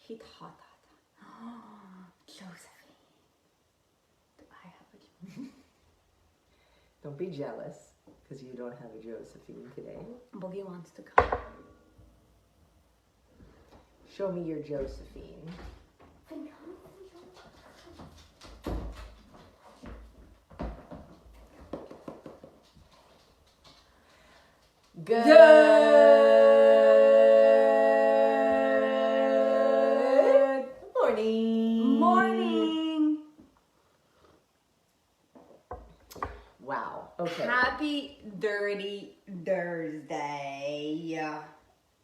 Hit hot. Josephine. Do I have a Josephine? Don't be jealous, because you don't have a Josephine today. Boogie wants to come. Show me your Josephine. Good morning. Morning. Wow. Okay. Happy Dirty Thursday.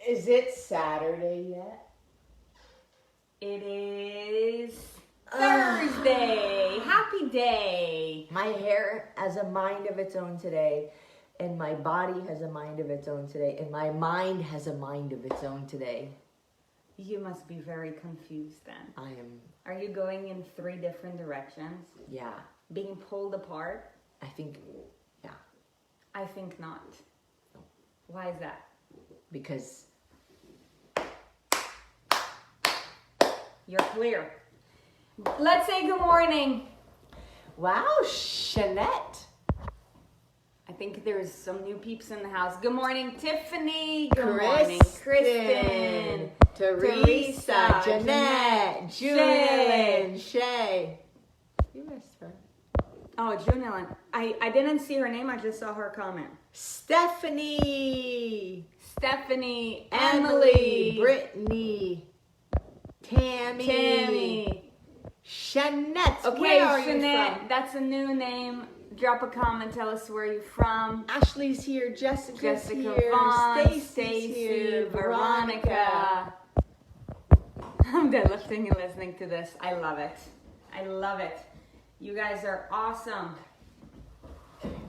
Is it Saturday yet? It is Thursday. Happy day. My hair has a mind of its own today, and my body has a mind of its own today, and my mind has a mind of its own today. You must be very confused then. I am, Are you going in 3 different directions? yeah, Being pulled apart? I think, yeah, I think not. Why is that? because You're clear. Let's say good morning. wow, Shanette. I think there's some new peeps in the house. Good morning, Tiffany. Good morning, Kristen. Teresa, Jeanette, Julian, Shay. You missed her. Oh, Junilyn. I didn't see her name. I just saw her comment. Stephanie, Stephanie, Emily, Brittany, Tammy, Shanette. Okay, where are you Shanette, from? that's a new name. Drop a comment. Tell us where you're from. Ashley's here, Jessica's here, Vaughn, Stacy's here, Veronica. I'm deadlifting and listening to this. I love it. I love it. You guys are awesome.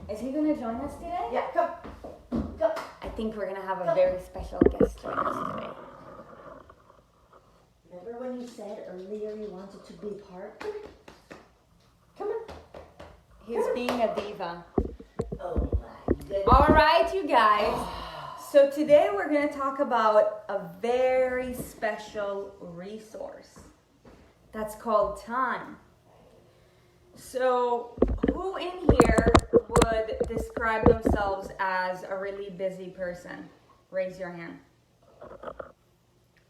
Is he going to join us today? Yeah, come. I think we're going to have a very special guest join us today. Remember when you said earlier you wanted to be part? Come on. He's being a diva. Oh my goodness. All right, you guys. So today we're going to talk about a very special resource that's called time. So who in here would describe themselves as a really busy person? Raise your hand.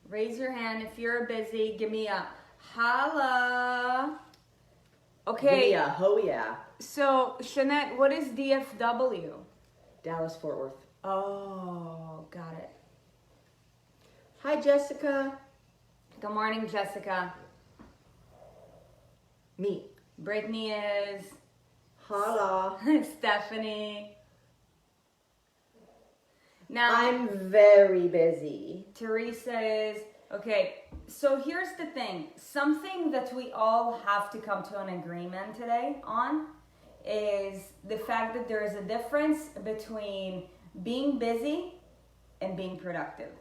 Raise your hand if you're busy. Give me a holla. Okay. Yeah, ho yeah. So, Shanette, what is DFW? Dallas, Fort Worth. Oh, got it. Hi, Jessica. Good morning, Jessica. Me. Brittany is. Holla. Stephanie. Now, I'm very busy. Teresa is. Okay, so here's the thing. Something that we all have to come to an agreement today on is the fact that there is a difference between being busy and being productive,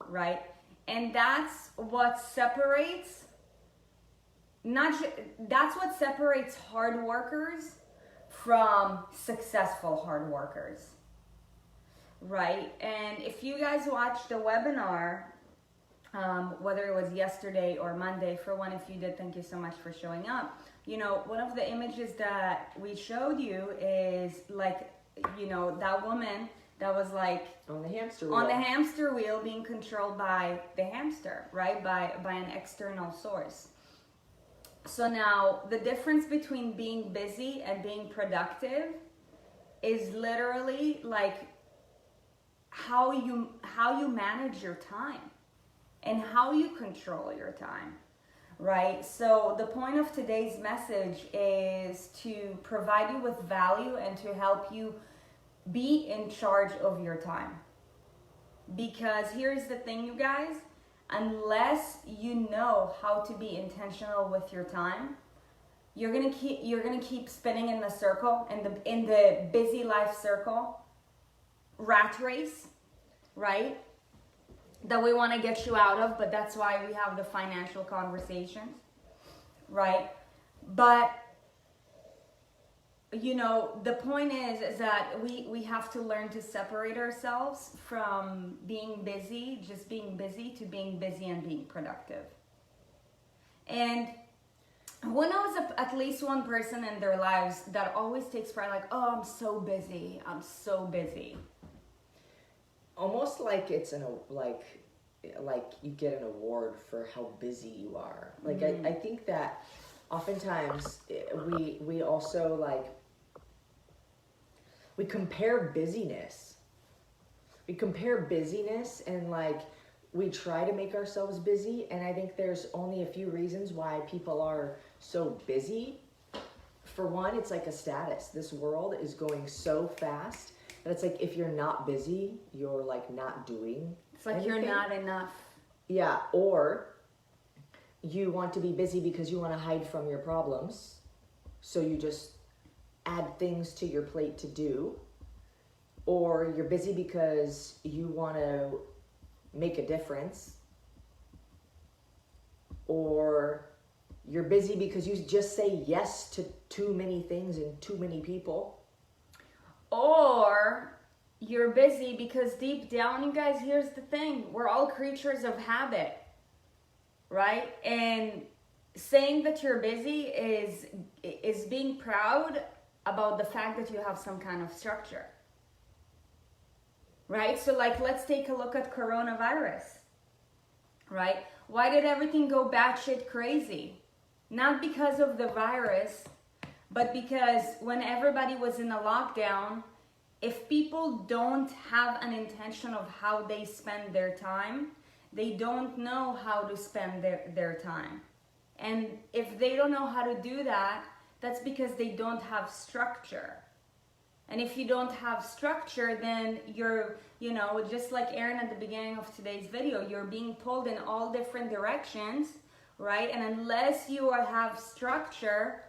right? And that's what separates that's what separates hard workers from successful hard workers, right? And if you guys watched the webinar, whether it was yesterday or Monday, for one, if you did, thank you so much for showing up. You know, one of the images that we showed you is like, you know, that woman that was like On the hamster wheel. on the hamster wheel being controlled by the hamster, right? By an external source. So now the difference between being busy and being productive is literally like how you manage your time and how you control your time. Right? So the point of today's message is to provide you with value and to help you be in charge of your time. Because here's the thing, you guys, unless you know how to be intentional with your time, you're gonna keep spinning in the circle, in the busy life circle, rat race, right? That we want to get you out of, but that's why we have the financial conversations, right? But you know, the point is that we have to learn to separate ourselves from being busy, just being busy, to being busy and being productive. And who knows at least one person in their lives that always takes pride, like, oh, I'm so busy, I'm so busy. Almost like it's like you get an award for how busy you are. Like, I think that oftentimes we also like, we compare busyness. We compare busyness and like, we try to make ourselves busy. And I think there's only a few reasons why people are so busy. For one, it's like a status. This world is going so fast that it's like, if you're not busy, you're like not doing It's like anything. you're not enough. Yeah, or you want to be busy because you want to hide from your problems. So you just add things to your plate to do. Or you're busy because you want to make a difference. Or you're busy because you just say yes to too many things and too many people. Or you're busy because deep down, you guys, here's the thing. We're all creatures of habit, right? And saying that you're busy is being proud about the fact that you have some kind of structure, right? So like, let's take a look at coronavirus, right? Why did everything go batshit crazy? Not because of the virus, but because when everybody was in a lockdown, if people don't have an intention of how they spend their time, they don't know how to spend their time. And if they don't know how to do that, that's because they don't have structure. And if you don't have structure, then you're, you know, just like Erin at the beginning of today's video, you're being pulled in all different directions, right? And unless you have structure,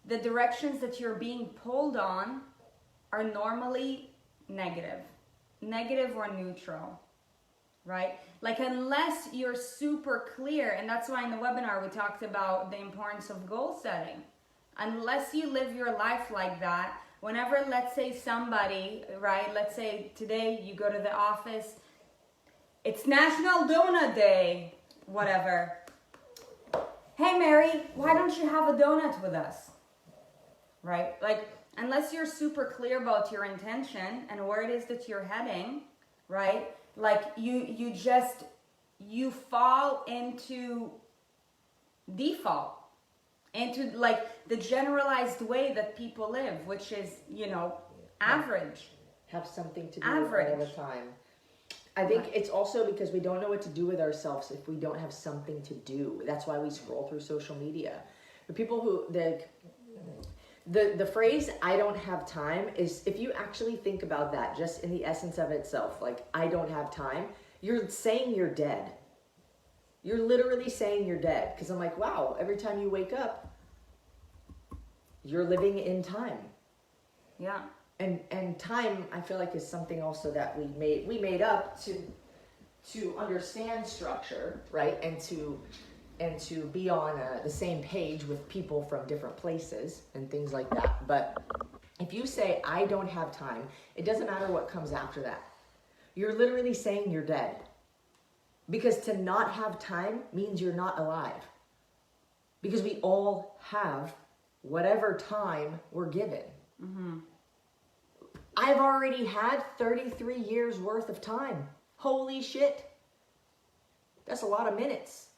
the directions that you're being pulled on are normally negative or neutral, right? Like, unless you're super clear, and that's why in the webinar we talked about the importance of goal setting. Unless you live your life like that, whenever, let's say somebody, right, let's say today you go to the office, it's National Donut Day, whatever. Hey Mary, why don't you have a donut with us? Right? Like, unless you're super clear about your intention and where it is that you're heading, right? Like, you fall into default, into like the generalized way that people live, which is, you know, average. Have something to do Average. all the time. I think it's also because we don't know what to do with ourselves if we don't have something to do. That's why we scroll through social media. The people who, the phrase, I don't have time, is, if you actually think about that just in the essence of itself, like, I don't have time, you're saying you're dead. You're literally saying you're dead. Because I'm like, wow, every time you wake up, you're living in time. Yeah. And time, I feel like, is something also that we made up to understand structure, right? And to be on the same page with people from different places and things like that. But if you say, I don't have time, it doesn't matter what comes after that. You're literally saying you're dead. Because to not have time means you're not alive. Because we all have whatever time we're given. Mm-hmm. I've already had 33 years worth of time. Holy shit. That's a lot of minutes.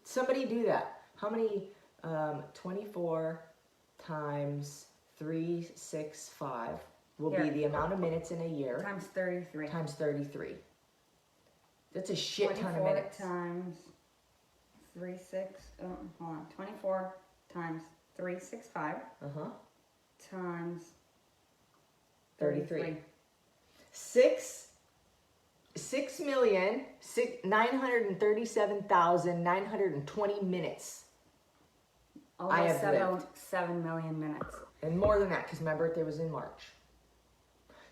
Somebody do that. How many? 24 times 365 will be the amount of minutes in a year. Times 33. Times 33. That's a shit ton of minutes. 24 times 24 times 365 times 33. 6,937,920 minutes. Almost 7 million minutes. And more than that, because my birthday was in March.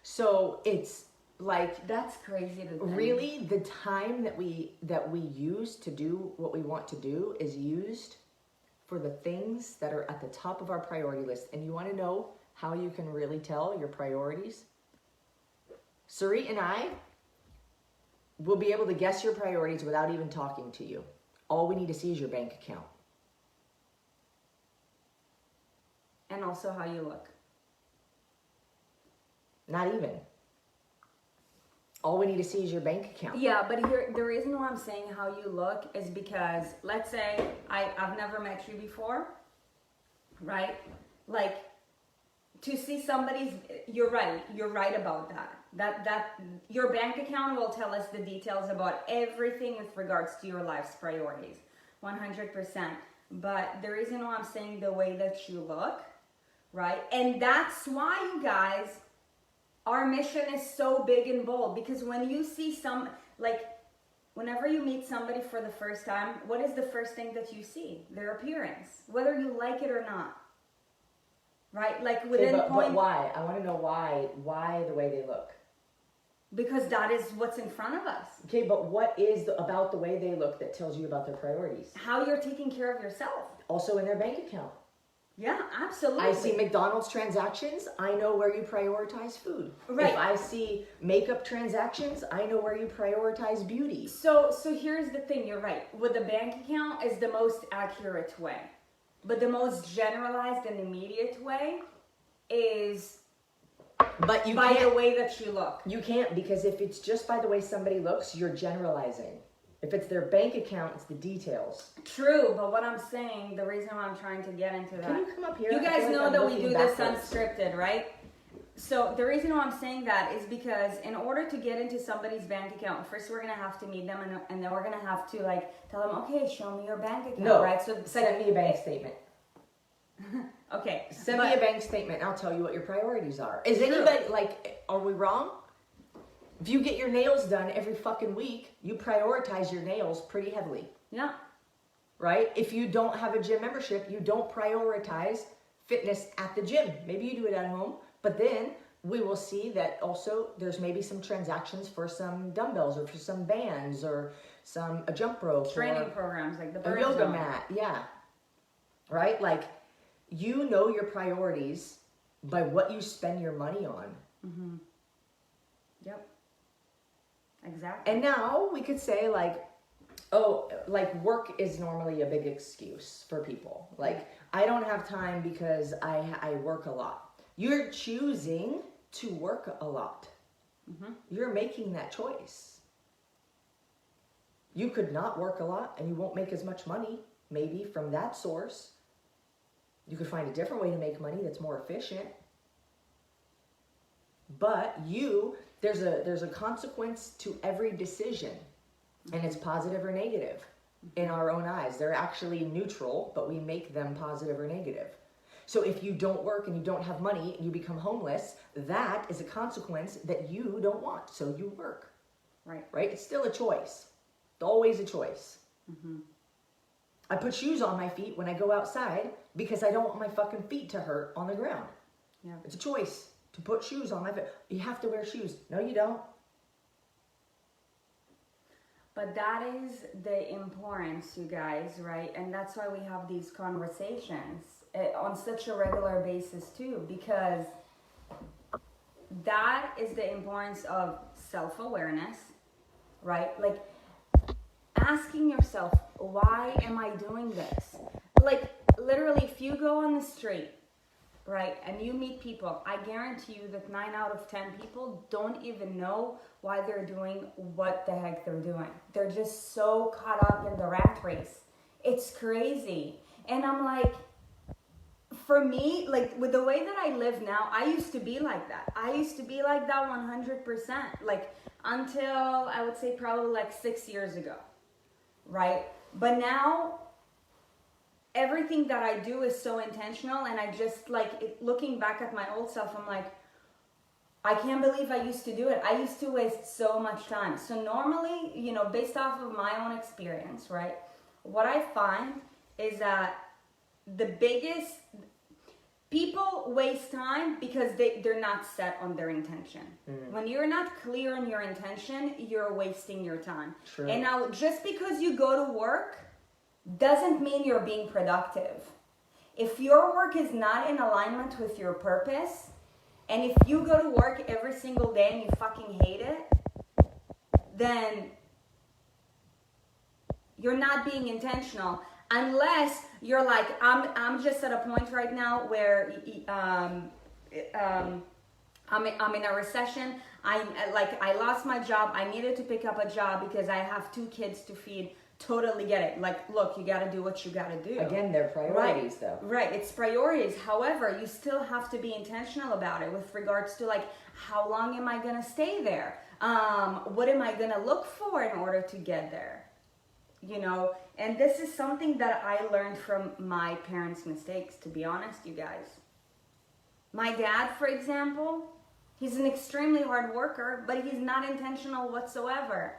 So it's like, that's crazy to think. Really, the time that we use to do what we want to do is used for the things that are at the top of our priority list. And you want to know how you can really tell your priorities? Sarit and I will be able to guess your priorities without even talking to you. All we need to see is your bank account. And also how you look. Not even. All we need to see is your bank account. Yeah, but here, the reason why I'm saying how you look is because, let's say I've never met you before, right? Like, to see somebody's, you're right about that. That your bank account will tell us the details about everything with regards to your life's priorities, 100%. But the reason why I'm saying the way that you look, right? And that's why, you guys, our mission is so big and bold, because when you see whenever you meet somebody for the first time, what is the first thing that you see? Their appearance, whether you like it or not, right? Like within but why? I want to know why the way they look. Because that is what's in front of us. Okay, but what is about the way they look that tells you about their priorities? How you're taking care of yourself. Also in their bank account. Yeah, absolutely. I see McDonald's transactions, I know where you prioritize food. Right. If I see makeup transactions, I know where you prioritize beauty. So here's the thing, you're right. With the bank account is the most accurate way. But the most generalized and immediate way is But you by can't, the way that you look. You can't, because if it's just by the way somebody looks, you're generalizing. If it's their bank account, it's the details. True, but what I'm saying, the reason why I'm trying to get into that. Can you come up here? You guys know that we do this backwards. unscripted, right? So the reason why I'm saying that is because in order to get into somebody's bank account, first we're gonna have to meet them, and then we're gonna have to tell them, okay, show me your bank account, No, right? So send me a bank statement. Okay, Send me a bank statement, and I'll tell you what your priorities are. Is True. anybody, are we wrong? If you get your nails done every fucking week, you prioritize your nails pretty heavily. Yeah. Right? If you don't have a gym membership, you don't prioritize fitness at the gym. Maybe you do it at home, but then we will see that also there's maybe some transactions for some dumbbells or for some bands or a jump rope. Training programs like the a burn yoga zone. mat. Yeah. Right? You know your priorities by what you spend your money on. Mm-hmm. Yep. Exactly. And now we could say work is normally a big excuse for people. I don't have time because I work a lot. You're choosing to work a lot. Mm-hmm. You're making that choice. You could not work a lot and you won't make as much money, maybe from that source. You could find a different way to make money that's more efficient. But there's a consequence to every decision, and it's positive or negative in our own eyes. They're actually neutral, but we make them positive or negative. So if you don't work and you don't have money and you become homeless, that is a consequence that you don't want. So you work. Right? It's still a choice. It's always a choice. Mm-hmm. I put shoes on my feet when I go outside because I don't want my fucking feet to hurt on the ground. Yeah. It's a choice to put shoes on my feet. You have to wear shoes. No, you don't. But that is the importance, you guys, right? And that's why we have these conversations on such a regular basis too, because that is the importance of self-awareness, right? Asking yourself, why am I doing this? Literally, if you go on the street, right, and you meet people, I guarantee you that 9 out of 10 people don't even know why they're doing what the heck they're doing. They're just so caught up in the rat race. It's crazy. And I'm for me, with the way that I live now, I used to be like that. I used to be like that 100%, until I would say probably 6 years ago, right? But now, everything that I do is so intentional, and I just looking back at my old self, I'm I can't believe I used to do it. I used to waste so much time. So normally, based off of my own experience, right, what I find is that the biggest people waste time because they're not set on their intention. Mm. When you're not clear on your intention, you're wasting your time. True. And now, just because you go to work, doesn't mean you're being productive. If your work is not in alignment with your purpose, and if you go to work every single day and you fucking hate it, then you're not being intentional. Unless you're like, I'm just at a point right now where I'm in a recession. I lost my job. I needed to pick up a job because I have 2 kids to feed. Totally get it. Like, look, you got to do what you got to do. Again, they're priorities, right. though. Right, it's priorities. However, you still have to be intentional about it with regards to like, how long am I going to stay there? What am I going to look for in order to get there? You know, and this is something that I learned from my parents' mistakes, to be honest, you guys. My dad, for example, he's an extremely hard worker, but he's not intentional whatsoever.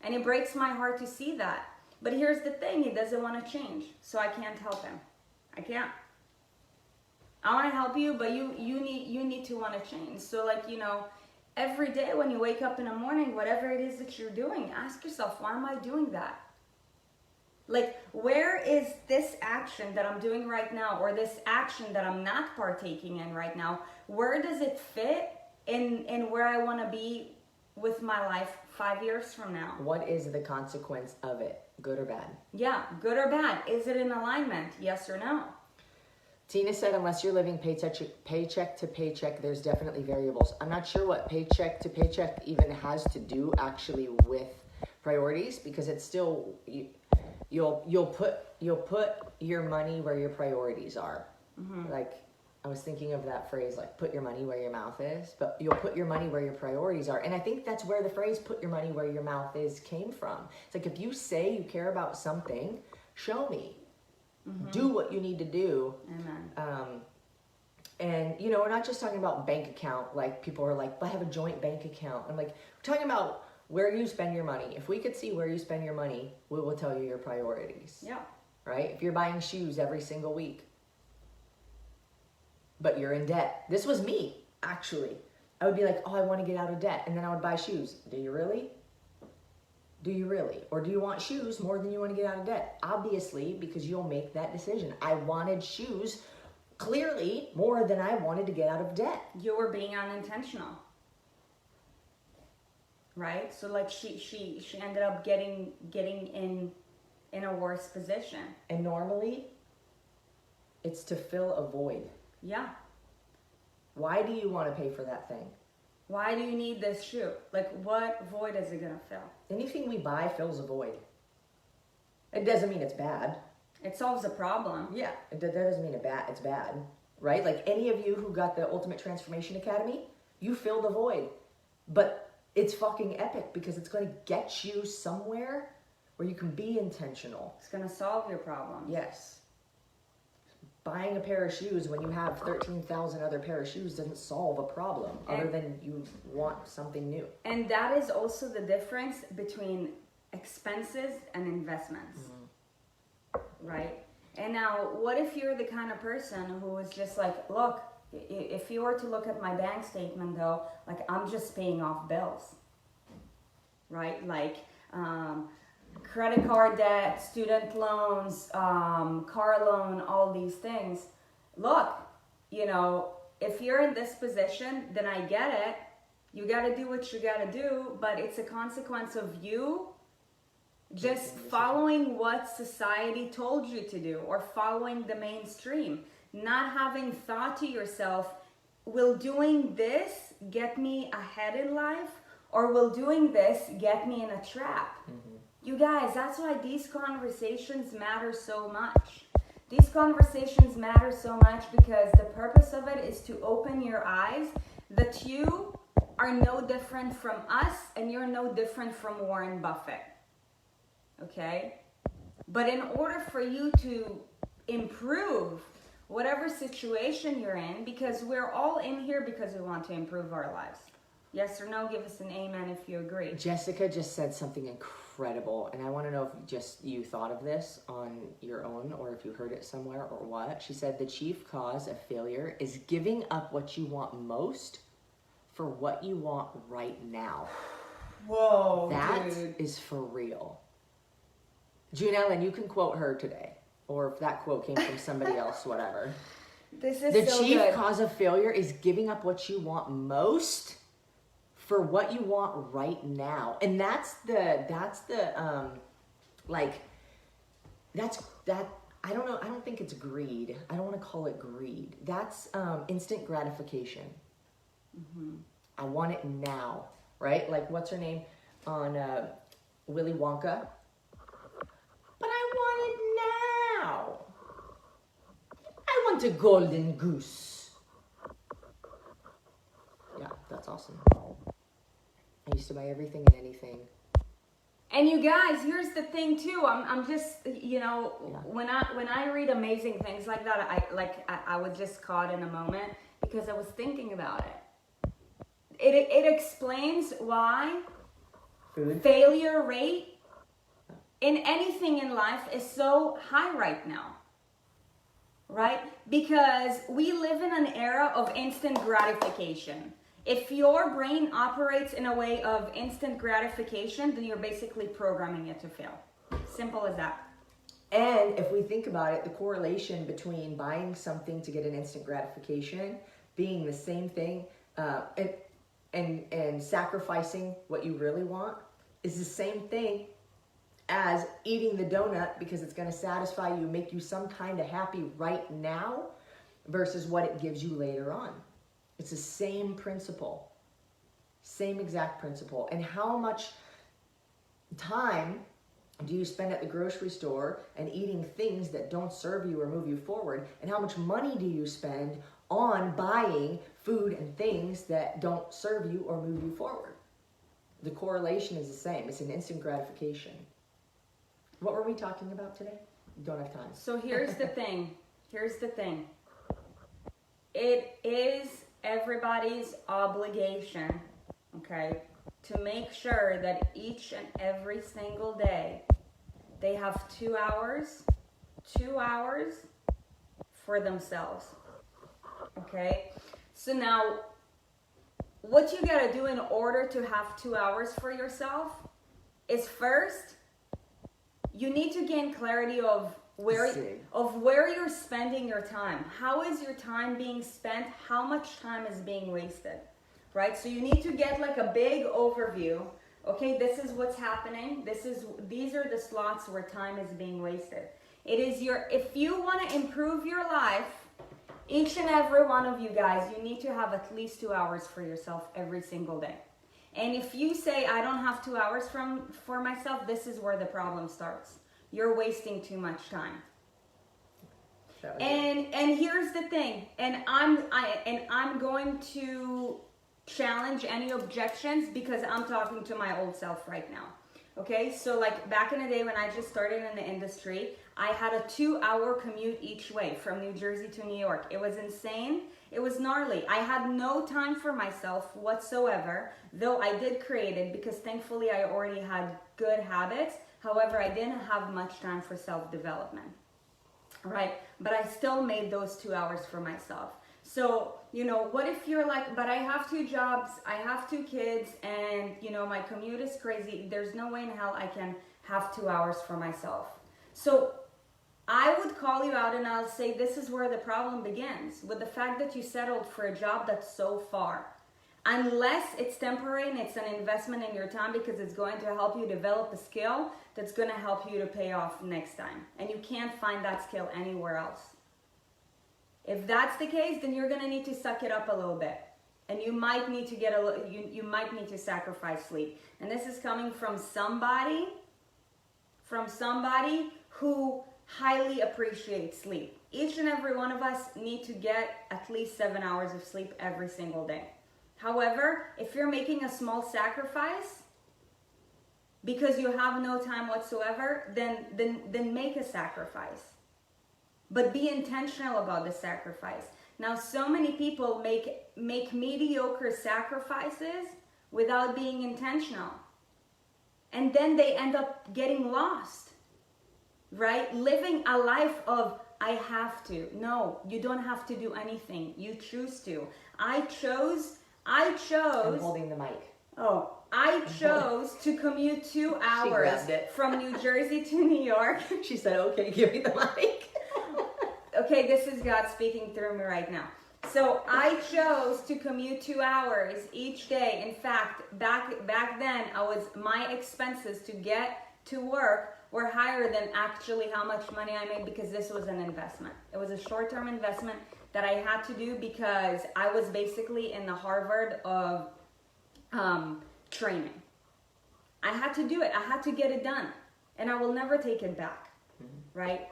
And it breaks my heart to see that. But here's the thing, he doesn't want to change, so I can't help him. I can't. I want to help you, but you need to want to change. So like, you know, every day when you wake up in the morning, whatever it is that you're doing, ask yourself, why am I doing that? Like, where is this action that I'm doing right now, or this action that I'm not partaking in right now, where does it fit in where I want to be with my life 5 years from now? What is the consequence of it, good or bad? Yeah, good or bad. Is it in alignment, yes or no? Tina said, unless you're living paycheck to paycheck, there's definitely variables. I'm not sure what paycheck to paycheck even has to do actually with priorities, because it's still... You'll put your money where your priorities are. Mm-hmm. Like, I was thinking of that phrase, like, put your money where your mouth is, but you'll put your money where your priorities are. And I think that's where the phrase put your money where your mouth is came from. It's like, if you say you care about something, show me. Mm-hmm. Do what you need to do. Amen. And, you know, we're not just talking about bank account. Like, people are like, but I have a joint bank account. I'm like, we're talking about where you spend your money. If we could see where you spend your money, we will tell you your priorities. Yeah. Right? If you're buying shoes every single week, but you're in debt. This was me, actually. I would be like, oh, I want to get out of debt. And then I would buy shoes. Do you really? Do you really? Or do you want shoes more than you want to get out of debt? Obviously, because you'll make that decision. I wanted shoes clearly more than I wanted to get out of debt. You were being unintentional. Right? So like she ended up getting in a worse position. And normally it's to fill a void. Yeah. Why do you want to pay for that thing? Why do you need this shoe? Like, what void is it gonna fill? Anything we buy fills a void. It doesn't mean it's bad. It solves a problem. Yeah, that doesn't mean it's bad, right? Like, any of you who got the Ultimate Transformation Academy, you filled a void. But it's fucking epic, because it's going to get you somewhere where you can be intentional. It's going to solve your problem. Yes. Buying a pair of shoes when you have 13,000 other pair of shoes doesn't solve a problem, other than you want something new. And that is also the difference between expenses and investments. Mm-hmm. Right? And now, what if you're the kind of person who is just like, look, if you were to look at my bank statement, though, like, I'm just paying off bills, right? Like, credit card debt, student loans, car loan, all these things. Look, you know, if you're in this position, then I get it. You got to do what you got to do, but it's a consequence of you just following what society told you to do, or following the mainstream. Not having thought to yourself, will doing this get me ahead in life, or will doing this get me in a trap? Mm-hmm. You guys, that's why these conversations matter so much. These conversations matter so much because the purpose of it is to open your eyes that you are no different from us, and you're no different from Warren Buffett. Okay? But in order for you to improve whatever situation you're in, because we're all in here because we want to improve our lives. Yes or no? Give us an amen if you agree. Jessica just said something incredible, and I want to know if you thought of this on your own, or if you heard it somewhere, or what. She said the chief cause of failure is giving up what you want most for what you want right now. Whoa, that dude. is for real. Janelle, and you can quote her today, or if that quote came from somebody else, whatever. This is The so chief good. cause of failure is giving up what you want most for what you want right now. And that's I don't know, I don't think it's greed. I don't want to call it greed. That's instant gratification. Mm-hmm. I want it now, right? Like, what's her name on Willy Wonka? But I want it now. I want a golden goose. Yeah, that's awesome. I used to buy everything and anything. And you guys, here's the thing too. I'm just, you know, Yeah. when I read amazing things like that, I was just caught in a moment because I was thinking about it. It explains why Food. failure rate in anything in life is so high right now. Right? Because we live in an era of instant gratification. If your brain operates in a way of instant gratification, then you're basically programming it to fail. Simple as that. And if we think about it, the correlation between buying something to get an instant gratification being the same thing, and sacrificing what you really want is the same thing as eating the donut because it's going to satisfy you, make you some kind of happy right now versus what it gives you later on. It's the same principle, same exact principle. And how much time do you spend at the grocery store and eating things that don't serve you or move you forward? And how much money do you spend on buying food and things that don't serve you or move you forward? The correlation is the same. It's an instant gratification. What were we talking about today? Don't have time. So here's the thing. Here's the thing. It is everybody's obligation, okay, to make sure that each and every single day they have 2 hours for themselves, okay? So now, what you gotta do in order to have 2 hours for yourself is first, you need to gain clarity of where you're spending your time. How is your time being spent? How much time is being wasted, right? So you need to get like a big overview. Okay, this is what's happening. These are the slots where time is being wasted. If you want to improve your life, each and every one of you guys, you need to have at least 2 hours for yourself every single day. And if you say, I don't have 2 hours for myself, this is where the problem starts. You're wasting too much time. And here's the thing, and I'm going to challenge any objections because I'm talking to my old self right now. Okay, so like back in the day when I just started in the industry, I had a 2-hour commute each way from New Jersey to New York. It was insane. It was gnarly. I had no time for myself whatsoever, though I did create it because thankfully I already had good habits. However, I didn't have much time for self-development, right? But I still made those 2 hours for myself. So, you know, what if you're like, but I have 2 jobs, I have 2 kids, and, you know, my commute is crazy. There's no way in hell I can have 2 hours for myself. So I would call you out and I'll say this is where the problem begins, with the fact that you settled for a job that's so far. Unless it's temporary and it's an investment in your time because it's going to help you develop a skill that's going to help you to pay off next time. And you can't find that skill anywhere else. If that's the case, then you're going to need to suck it up a little bit. And you might need to you might need to sacrifice sleep. And this is coming from somebody who highly appreciates sleep. Each and every one of us need to get at least 7 hours of sleep every single day. However, if you're making a small sacrifice because you have no time whatsoever, then make a sacrifice. But be intentional about the sacrifice. Now, so many people make mediocre sacrifices without being intentional. And then they end up getting lost, right? Living a life of, I have to. No, you don't have to do anything. You choose to. I chose. I'm holding the mic. I I chose to commute 2 hours grabbed it. from New Jersey to New York. She said, okay, give me the mic. Okay, this is God speaking through me right now. So I chose to commute 2 hours each day. In fact, back then, my expenses to get to work were higher than actually how much money I made, because this was an investment. It was a short-term investment that I had to do because I was basically in the Harvard of training. I had to do it. I had to get it done, and I will never take it back, right?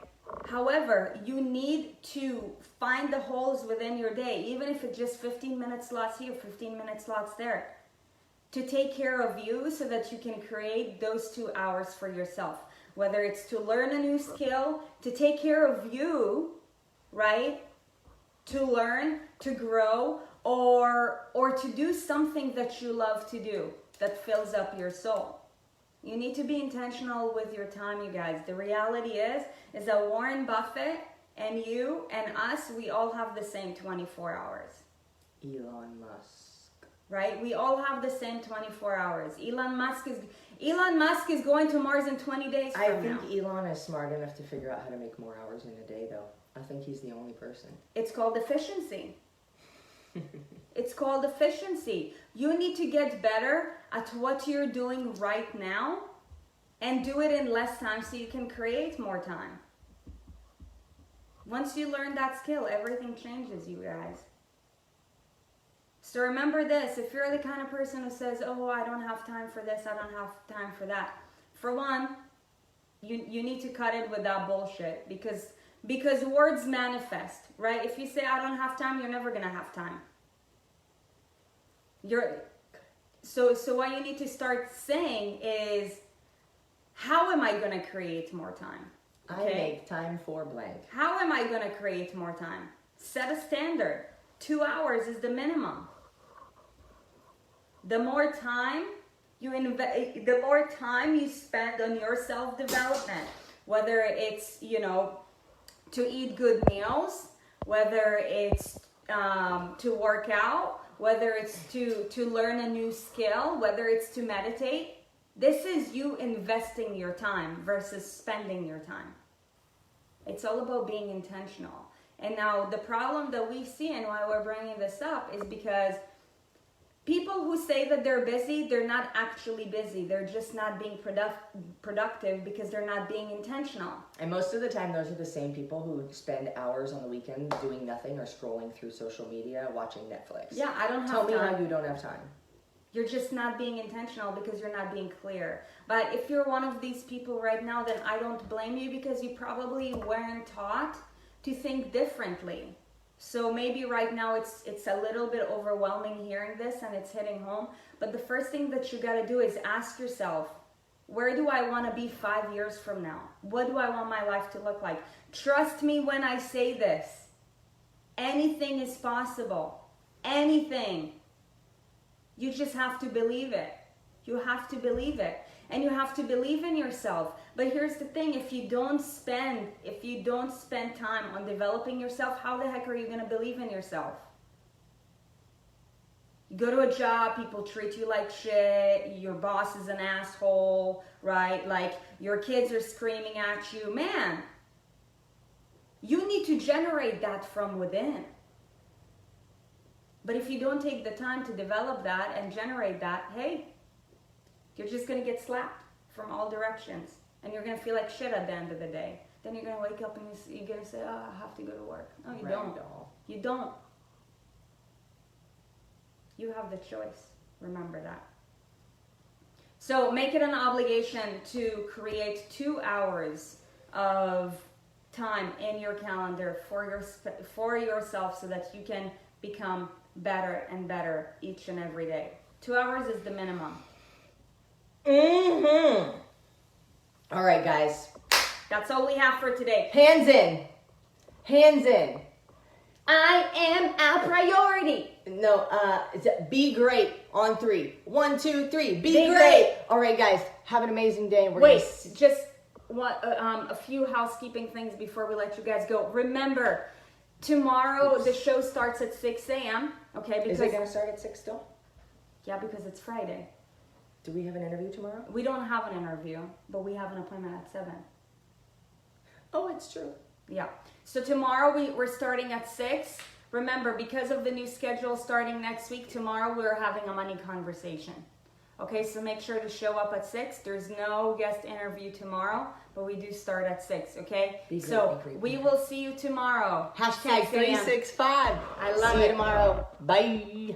However, you need to find the holes within your day, even if it's just 15-minute slots here, 15-minute slots there, to take care of you so that you can create those 2 hours for yourself. Whether it's to learn a new skill, to take care of you, right? To learn, to grow, or to do something that you love to do that fills up your soul. You need to be intentional with your time, you guys. The reality is that Warren Buffett and you and us, we all have the same 24 hours. Elon Musk. Right? We all have the same 24 hours. Elon Musk is going to Mars in 20 days from now. I think Elon is smart enough to figure out how to make more hours in a day, though. I think he's the only person. It's called efficiency. It's called efficiency. You need to get better at what you're doing right now and do it in less time so you can create more time. Once you learn that skill, everything changes, you guys. So remember this, if you're the kind of person who says, oh, I don't have time for this, I don't have time for that. For one, you need to cut it with that bullshit because words manifest, right? If you say, I don't have time, you're never going to have time. So what you need to start saying is, how am I going to create more time? Okay? I make time for blank. How am I going to create more time? Set a standard. 2 hours is the minimum. The more time you spend on your self-development, whether it's, to eat good meals, whether it's to work out, whether it's to learn a new skill, whether it's to meditate, this is you investing your time versus spending your time. It's all about being intentional. And now the problem that we see and why we're bringing this up is because people who say that they're busy, they're not actually busy. They're just not being productive because they're not being intentional. And most of the time, those are the same people who spend hours on the weekend doing nothing or scrolling through social media, watching Netflix. Yeah, I don't have time. time. Tell me how you don't have time. You're just not being intentional because you're not being clear. But if you're one of these people right now, then I don't blame you because you probably weren't taught to think differently. So maybe right now it's a little bit overwhelming hearing this and it's hitting home. But the first thing that you got to do is ask yourself, where do I want to be 5 years from now? What do I want my life to look like? Trust me when I say this. Anything is possible. Anything. You just have to believe it. You have to believe it. And you have to believe in yourself. But here's the thing, if you don't spend time on developing yourself, how the heck are you going to believe in yourself? You go to a job, people treat you like shit, your boss is an asshole, right? Like your kids are screaming at you. Man, you need to generate that from within. But if you don't take the time to develop that and generate that, hey, you're just going to get slapped from all directions. And you're going to feel like shit at the end of the day. Then you're going to wake up and you're going to say, oh, I have to go to work. No, you don't. You don't. You have the choice. Remember that. So make it an obligation to create 2 hours of time in your calendar for yourself so that you can become better and better each and every day. 2 hours is the minimum. Mm-hmm. All right, guys. That's all we have for today. Hands in. Hands in. I am a priority. No, be great on 3. 1, 2, 3. Be great. All right, guys. Have an amazing day. Just a few housekeeping things before we let you guys go. Remember, tomorrow the show starts at 6 a.m. Okay, because is it going to start at 6 still? Yeah, because it's Friday. Do we have an interview tomorrow? We don't have an interview, but we have an appointment at 7. Oh, it's true. Yeah. So tomorrow we're starting at 6. Remember, because of the new schedule starting next week, tomorrow we're having a money conversation. Okay, so make sure to show up at 6. There's no guest interview tomorrow, but we do start at 6, okay? So we will see you tomorrow. Hashtag 365. I love See it. you tomorrow. Bye.